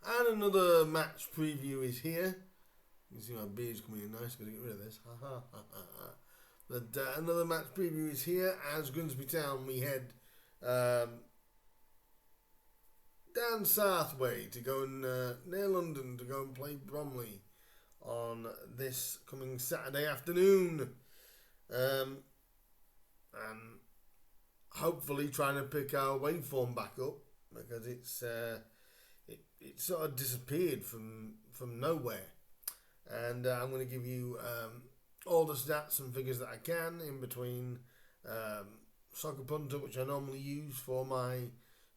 And another match preview is here. You can see my beard's coming in nice. Got to get rid of this. But another match preview is here. As Grimsby Town, we head down south way to go and near London to go and play Bromley on this coming Saturday afternoon, and hopefully trying to pick our waveform back up, because it's it sort of disappeared from nowhere. And I'm going to give you all the stats and figures that I can in between Soccer Punter, which I normally use for my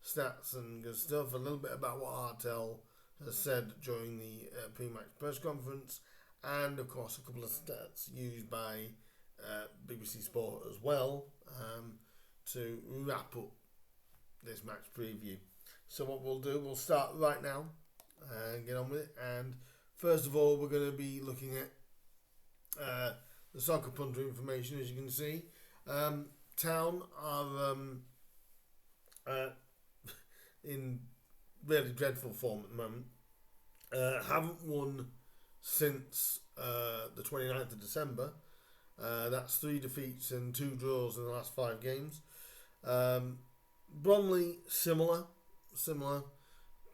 stats and good stuff, a little bit about what Hartel has said during the pre-match press conference, and of course a couple of stats used by BBC Sport as well, to wrap up this match preview. So what we'll do, we'll start right now and get on with it. And first of all, we're going to be looking at the Soccer Punter information. As you can see, Town are in really dreadful form at the moment. Haven't won since the 29th of December. That's 3 defeats and 2 draws in the last 5 games. Bromley, similar.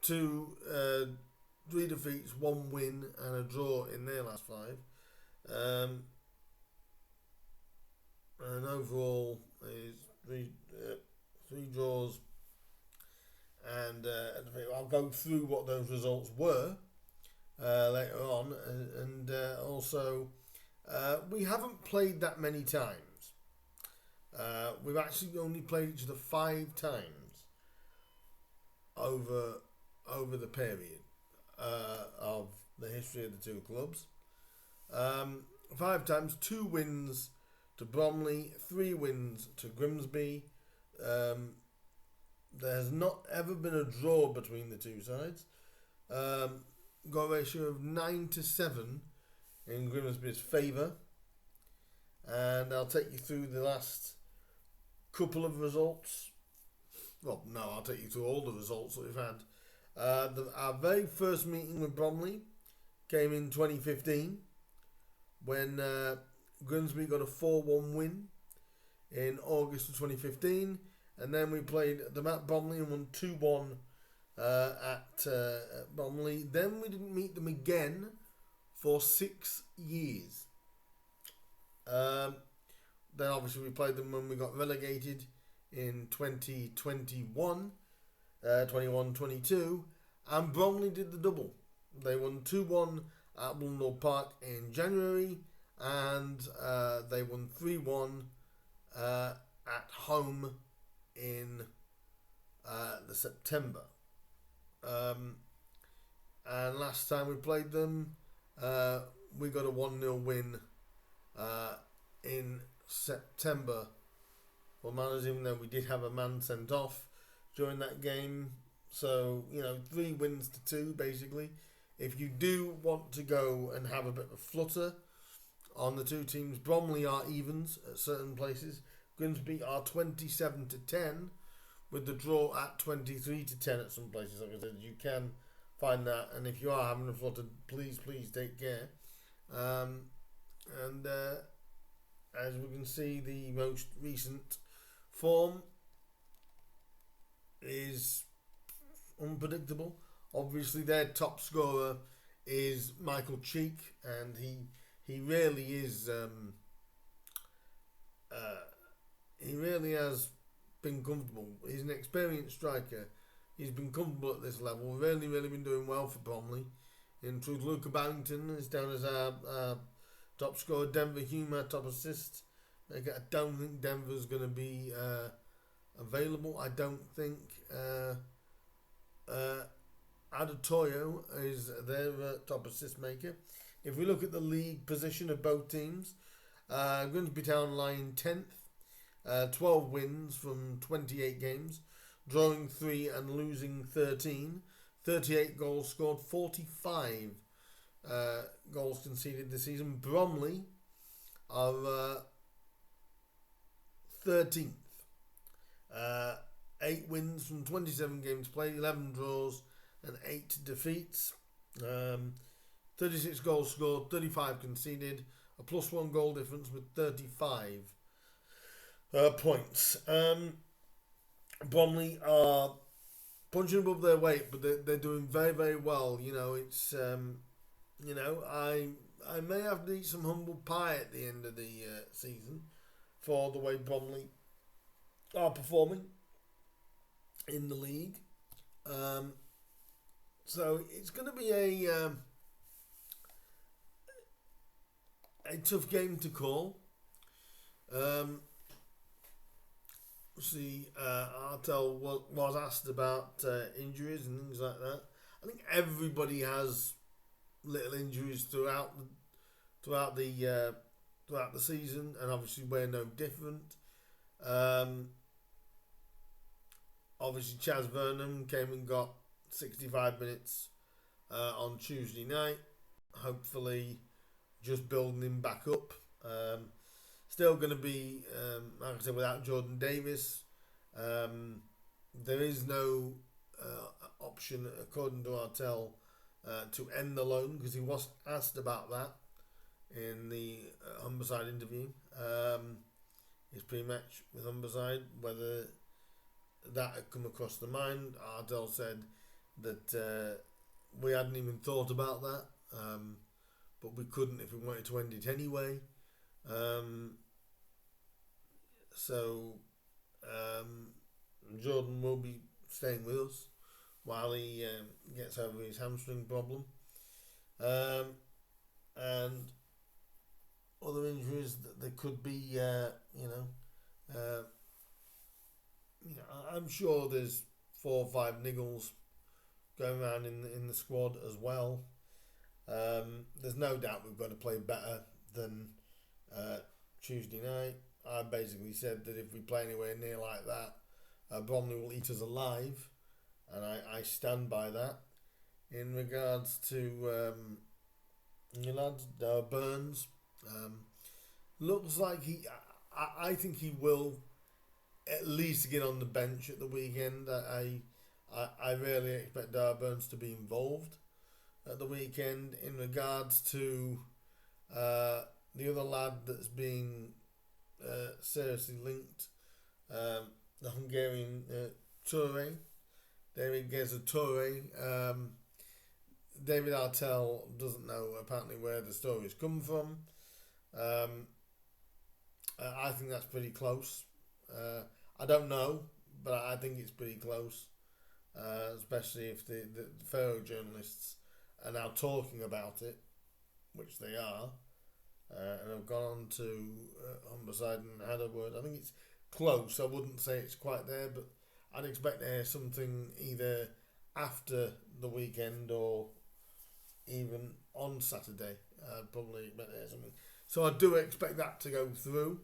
3 defeats, 1 win and a draw in their last 5. And overall is 3 draws. And I'll go through what those results were later on. And also, we haven't played that many times. We've actually only played each other 5 times over the period of the history of the 2 clubs. 5 times, 2 wins to Bromley, 3 wins to Grimsby. There has not ever been a draw between the 2 sides. Goal ratio of 9-7 in Grimsby's favour. And I'll take you through the last couple of results. Well, no, I'll take you through all the results that we've had. Our very first meeting with Bromley came in 2015, when Grimsby got a 4-1 win in August of 2015. And then we played them at Bromley and won 2-1 at Bromley. Then we didn't meet them again for 6 years. Then obviously we played them when we got relegated in 2021, 21-22, and Bromley did the double. They won 2-1 at Bromley Park in January, and they won 3-1 at home in the September. And last time we played them, we got a 1-0 win in September for Manners, even though we did have a man sent off during that game. So, 3 wins to 2 basically. If you do want to go and have a bit of a flutter on the 2 teams, Bromley are evens at certain places. Grimsby are 27-10, with the draw at 23-10 at some places. Like I said, you can find that, and if you are having a flutter, please take care. And as we can see, the most recent form is unpredictable. Obviously, their top scorer is Michael Cheek, and he really is. He really has been comfortable. He's an experienced striker. He's been comfortable at this level. Really been doing well for Bromley. In truth, Luca Barrington is down as our top scorer. Denver Hume, top assist. I don't think Denver's going to be available. I don't think Adebayo is their top assist maker. If we look at the league position of both teams, Grimsby Town lying 10th. 12 wins from 28 games, drawing 3 and losing 13. 38 goals scored, 45 goals conceded this season. Bromley are 13th. 8 wins from 27 games played, 11 draws and 8 defeats. 36 goals scored, 35 conceded, a +1 goal difference with 35 points. Bromley are punching above their weight, but they're doing very, very well. It's I may have to eat some humble pie at the end of the season for the way Bromley are performing in the league. So it's going to be a tough game to call. Artel was asked about injuries and things like that. I think everybody has little injuries throughout the season, and obviously we're no different. Obviously, Chaz Vernon came and got 65 minutes on Tuesday night. Hopefully, just building him back up. Still going to be, like I said, without Jordan Davis. There is no option, according to Artel, to end the loan, because he was asked about that in the Humberside interview. His pre-match with Humberside, whether that had come across the mind. Ardell said that we hadn't even thought about that, but we couldn't if we wanted to end it anyway. Jordan will be staying with us while he gets over his hamstring problem. And other injuries that there could be, I'm sure there's 4 or 5 niggles going around in the squad as well. There's no doubt we've got to play better than Tuesday night. I basically said that if we play anywhere near like that, Bromley will eat us alive, and I stand by that. In regards to Burns, looks like I think he will at least get on the bench at the weekend. I really expect Burns to be involved at the weekend. In regards to the other lad that's being seriously linked, the Hungarian Toure, David Geza Toure. David Artel doesn't know apparently where the stories come from. I think that's pretty close. I don't know, but I think it's pretty close, especially if the fellow journalists are now talking about it, which they are, and have gone on to Humberside and had a word. I think it's close. I wouldn't say it's quite there, but I'd expect to hear something either after the weekend or even on Saturday. I'd probably expect to hear something. So I do expect that to go through.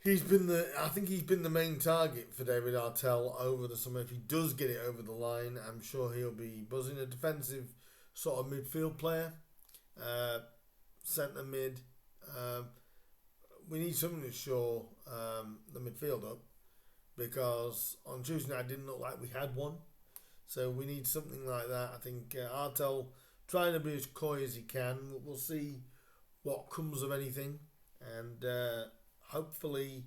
I think he's been the main target for David Artel over the summer. If he does get it over the line, I'm sure he'll be buzzing. A defensive sort of midfield player, centre mid. We need someone to shore the midfield up, because on Tuesday night it didn't look like we had one. So we need something like that. I think Artel trying to be as coy as he can. We'll see what comes of anything, and hopefully,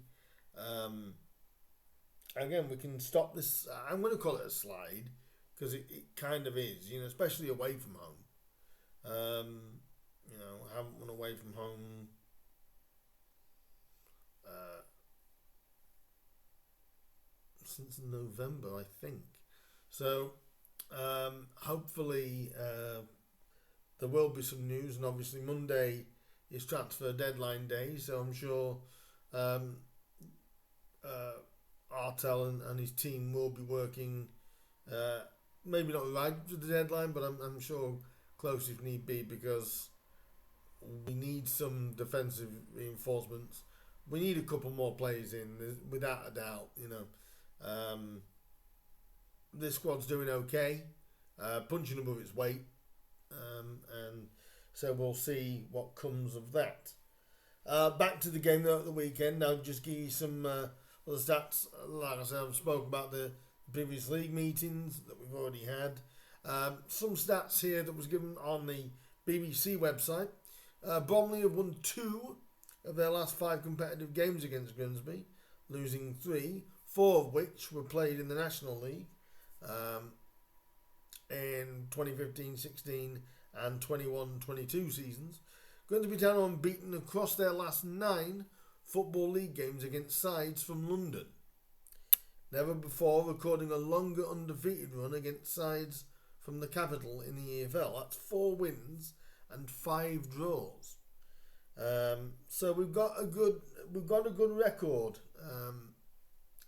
again, we can stop this. I'm going to call it a slide, because it kind of is, especially away from home. Haven't won away from home since November, I think. So hopefully there will be some news, and obviously Monday is transfer deadline day, so I'm sure Artel and his team will be working, maybe not right to the deadline, but I'm sure close if need be, because we need some defensive reinforcements. We need a couple more players in, without a doubt. This squad's doing okay, punching above its weight, and so we'll see what comes of that. Back to the game though at the weekend. I'll just give you some other stats. Like I said, I've spoken about the previous league meetings that we've already had. Some stats here that was given on the BBC website. Bromley have won 2 of their last 5 competitive games against Grimsby, losing 3, 4 of which were played in the National League in 2015-16 and 21-22 seasons. Grimsby Town are unbeaten across their last 9 Football League games against sides from London. Never before recording a longer undefeated run against sides from the capital in the EFL. That's 4 wins and 5 draws. So we've got a good record.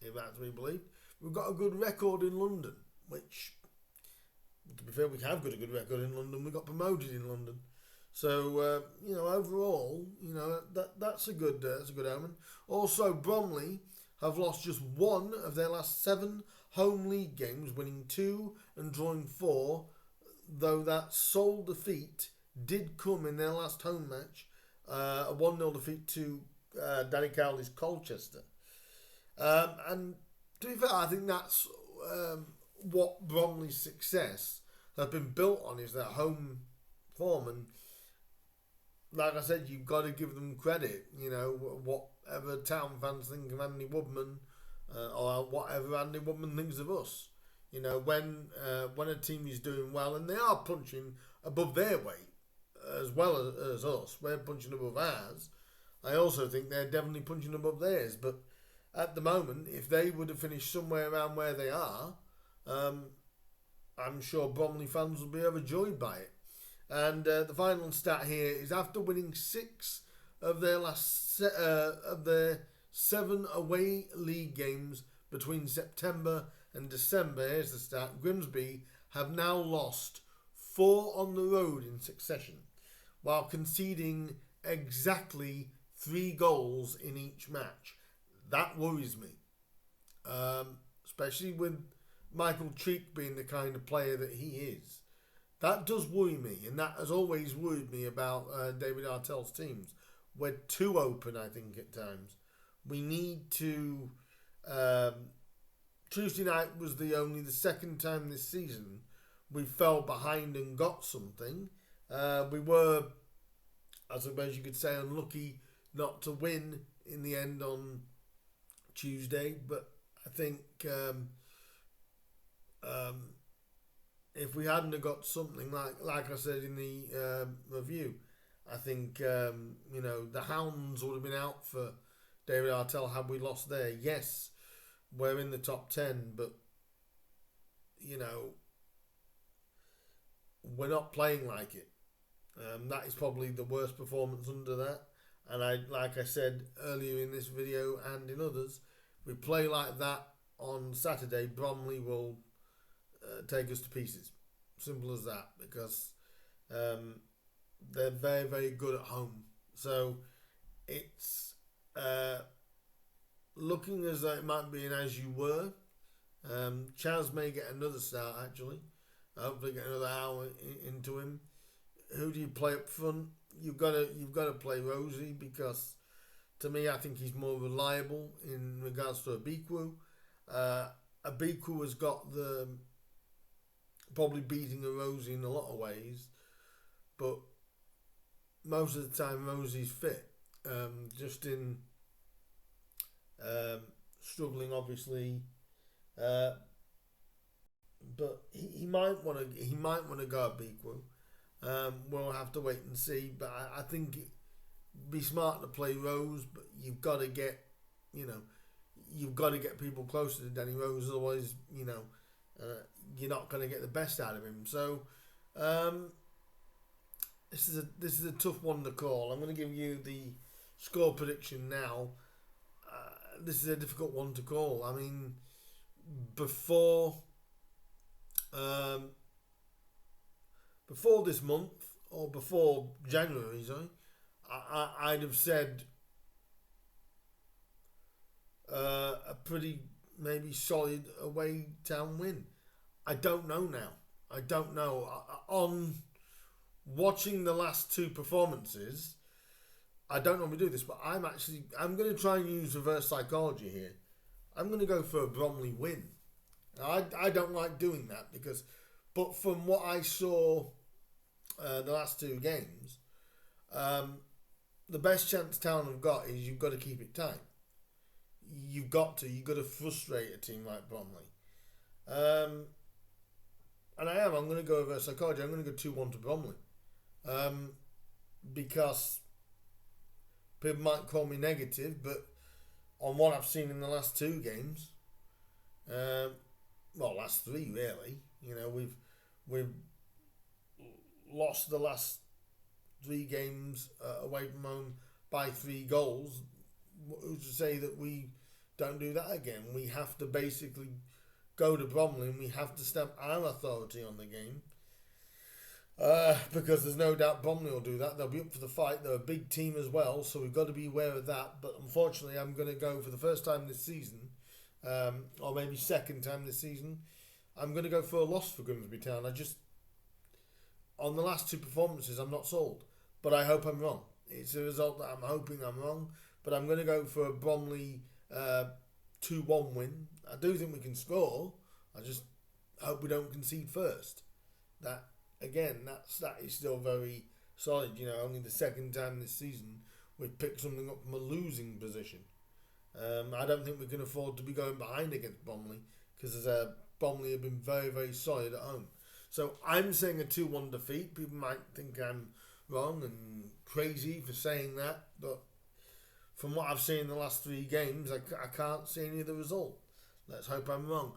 If that's what we believe, we've got a good record in London. Which, to be fair, we have got a good record in London. We got promoted in London. So overall, that's a good omen. Also, Bromley have lost just 1 of their last 7 home league games, winning 2 and drawing 4. Though that sole defeat did come in their last home match, a 1-0 defeat to Danny Cowley's Colchester. And to be fair, I think that's what Bromley's success has been built on, is that home form. And like I said, you've got to give them credit. Whatever Town fans think of Andy Woodman, or whatever Andy Woodman thinks of us. When a team is doing well and they are punching above their weight as well as us, we're punching above ours. I also think they're definitely punching above theirs. But at the moment, if they would have finished somewhere around where they are, I'm sure Bromley fans will be overjoyed by it. And the final stat here is, after winning 6 of their last of their 7 away league games between September and December, here's the stat: Grimsby have now lost 4 on the road in succession, while conceding exactly 3 goals in each match. That worries me, especially with Michael Treek being the kind of player that he is. That does worry me, and that has always worried me about David Artell's teams. We're too open, I think, at times. We need to... Tuesday night was the second time this season we fell behind and got something. We were, I suppose you could say, unlucky not to win in the end on Tuesday, but I think... if we hadn't have got something like I said in the review, I think the hounds would have been out for David Artell had we lost there. Yes, we're in the top 10, but we're not playing like it. That is probably the worst performance under that. And like I said earlier in this video and in others, if we play like that on Saturday, Bromley will take us to pieces. Simple as that, because they're very, very good at home. So it's looking as though it might be an as you were. Chaz may get another start, actually. Hopefully get another hour into him. Who do you play up front? You've got to play Rosie, because to me, I think he's more reliable in regards to Abiku. Abiku has got the probably beating a Rosie in a lot of ways, but most of the time Rosie's fit. Just in struggling, obviously, but he might want to go Abiku. We'll have to wait and see, but I think it'd be smart to play Rose, but you've got to get people closer to Danny Rose, otherwise you're not going to get the best out of him. So this is a tough one to call. I'm going to give you the score prediction now. This is a difficult one to call. I mean, before this month, or before January, sorry, I'd have said a pretty maybe solid away Town win. I don't know now. I don't know. On watching the last 2 performances, I don't normally do this, but I'm going to try and use reverse psychology here. I'm going to go for a Bromley win. I don't like doing that but from what I saw the last two games, the best chance Town have got is you've got to keep it tight. You've got to frustrate a team like Bromley. And I'm going to go over psychology. I'm going to go 2-1 to Bromley. Because people might call me negative, but on what I've seen in the last two games, last three really, we've lost the last three games away from home by 3 goals. Who's to say that we don't do that again? We have to basically go to Bromley and we have to stamp our authority on the game. Because there's no doubt Bromley will do that. They'll be up for the fight. They're a big team as well, so we've got to be aware of that. But unfortunately, I'm going to go for the first time this season, or maybe second time this season, I'm going to go for a loss for Grimsby Town. On the last two performances, I'm not sold, but I hope I'm wrong. It's a result that I'm hoping I'm wrong, but I'm going to go for a Bromley 2-1 win. I do think we can score. I just hope we don't concede first. That is still very solid. Only the second time this season we've picked something up from a losing position. I don't think we can afford to be going behind against Bromley because Bromley have been very, very solid at home. So I'm saying a 2-1 defeat. People might think I'm wrong and crazy for saying that, but from what I've seen in the last 3 games, I can't see any of the result. Let's hope I'm wrong.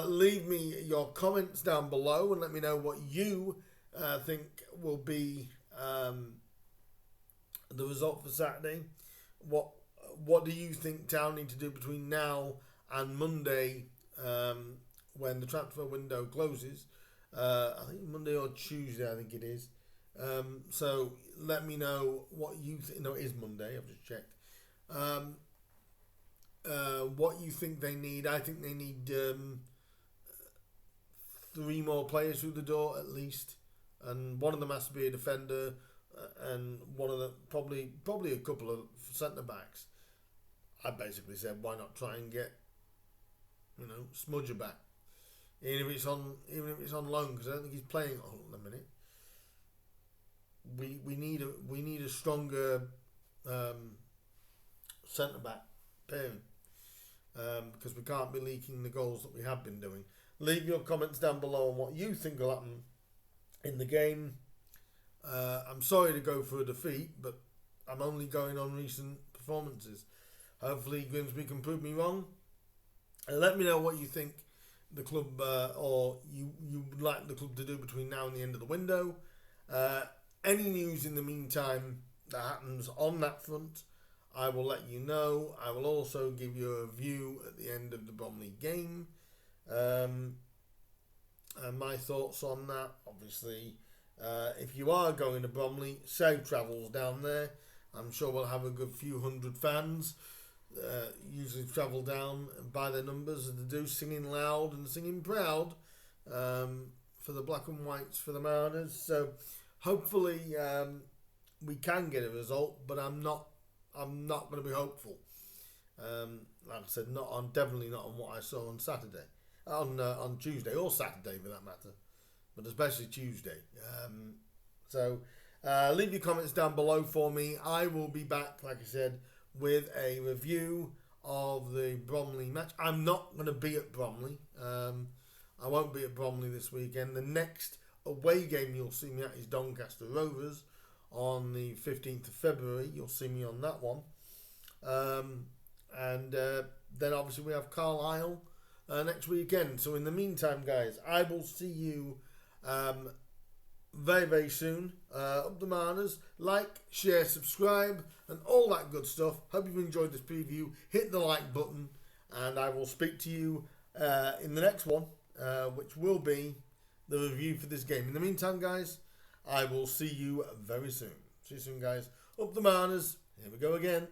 Leave me your comments down below and let me know what you think will be the result for Saturday. What do you think Town need to do between now and Monday when the transfer window closes? I think Monday or Tuesday, I think it is. So let me know what you think. No, it is Monday. I've just checked. What you think they need. I think they need 3 more players through the door at least, and one of them has to be a defender, and one of the probably a couple of centre backs. I basically said, why not try and get Smudger back, even if it's on loan, because I don't think he's playing at Hull at the minute. We need a stronger centre back pairing. Because we can't be leaking the goals that we have been doing. Leave your comments down below on what you think will happen in the game. I'm sorry to go for a defeat, but I'm only going on recent performances. Hopefully Grimsby can prove me wrong. And let me know what you think the club or you would like the club to do between now and the end of the window. Any news in the meantime that happens on that front, I will let you know. I will also give you a review at the end of the Bromley game. And my thoughts on that, obviously, if you are going to Bromley, safe travels down there. I'm sure we'll have a good few hundred fans. Usually travel down by their numbers as they do, singing loud and singing proud for the black and whites, for the Mariners. So hopefully we can get a result, but I'm not going to be hopeful. Like I said, definitely not on what I saw on Saturday, on Tuesday or Saturday for that matter, but especially Tuesday. So leave your comments down below for me. I will be back, like I said, with a review of the Bromley match. I'm not going to be at Bromley. I won't be at Bromley this weekend. The next away game you'll see me at is Doncaster Rovers on the 15th of February. You'll see me on that one. And then obviously we have Carlisle next weekend. So in the meantime, guys, I will see you very, very soon. Up the Mariners. Like, share, subscribe, and all that good stuff. Hope you've enjoyed this preview. Hit the like button, and I will speak to you in the next one, which will be the review for this game. In the meantime, guys, I will see you very soon. See you soon, guys. Up the Mariners. Here we go again.